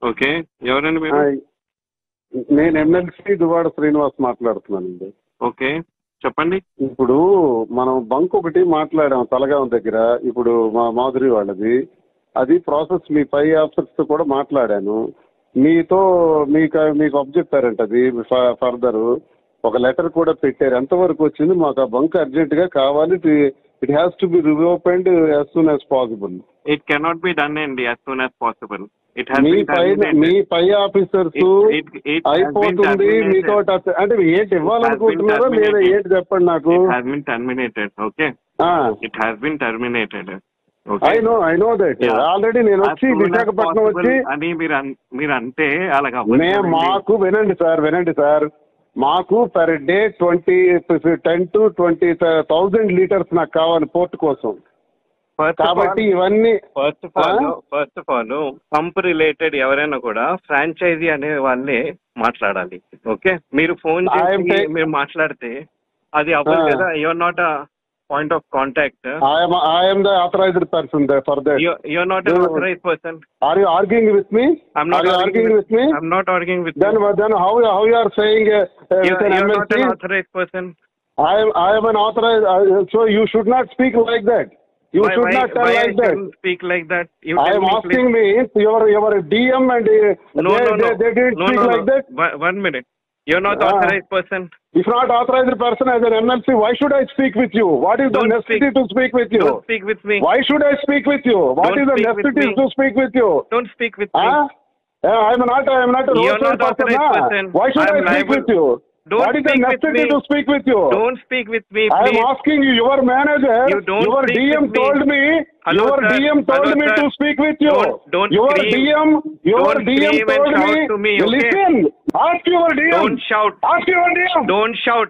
Okay. ఎవరండి మీరు? నేను ఎమ్మెల్సీ దువ్వాడ శ్రీనివాస్ మాట్లాడుతున్నానండి. ఓకే, చెప్పండి. ఇప్పుడు మనం బంక్ ఒకటి మాట్లాడాం తలగాం దగ్గర, ఇప్పుడు మా మాధురి వాళ్ళది. అది ప్రాసెస్ మీ పై ఆఫీసర్స్ తో కూడా మాట్లాడాను. మీతో మీకు అబ్జెక్టారంట అది ఫర్దర్ ఒక లెటర్ కూడా పెట్టారు. ఎంతవరకు వచ్చింది? మాకు ఆ బంక్ అర్జెంట్ గా కావాలి. It has to be reopened as soon as possible. It cannot be done అండి యాజ్ సూన్ యాజ్ పాసిబుల్. మీ పై ఆఫీసర్స్ అయిపోతుంది మీతో అంటే ఏంటి ఇవ్వాలనుకుంటున్నారో లేదా ఏంటి చెప్పండి నాకు. I know that already. నేను వచ్చి విశాఖపట్నం వచ్చి అని మీరు అంటే అలాగా మాకు వినండి సార్ మాకు పర్ డే 10 to 20,000 లీటర్స్ నాకు కావాలి పోర్ట్ కోసం. కాబట్టి ఇవన్నీ first of all pump related ఎవరైనా కూడా ఫ్రాంచైజీ అనే వాళ్ళే మాట్లాడాలి. ఓకే, మీరు ఫోన్ చేసి మీరు మాట్లాడితే అది అవ్వదు కదా. Your not a point of contact. I am the authorized person there for that. You're not an authorized person. Are you arguing with me? I'm not arguing with me. I'm not arguing with you. Then how you are saying you're not an authorized person. I am an authorized. So you should not speak like that. You should not tell like that. Speak like that. I am asking me your DM and they didn't speak like that. 1 minute. You're not authorized person. If not authorized person as an MLC, why should I speak with you? What is the necessity to speak with you? Don't speak with me. Why should I speak with you? What is the necessity to speak with you? Don't speak with me. I am not a roadside person. Why should I speak with you? What is the necessity to speak with you? Don't speak with me, please. I am asking you, your manager, your DM told me, your DM told me to speak with you. Your DM told me, listen, ask your DM. Don't shout. Ask your DM. Don't shout.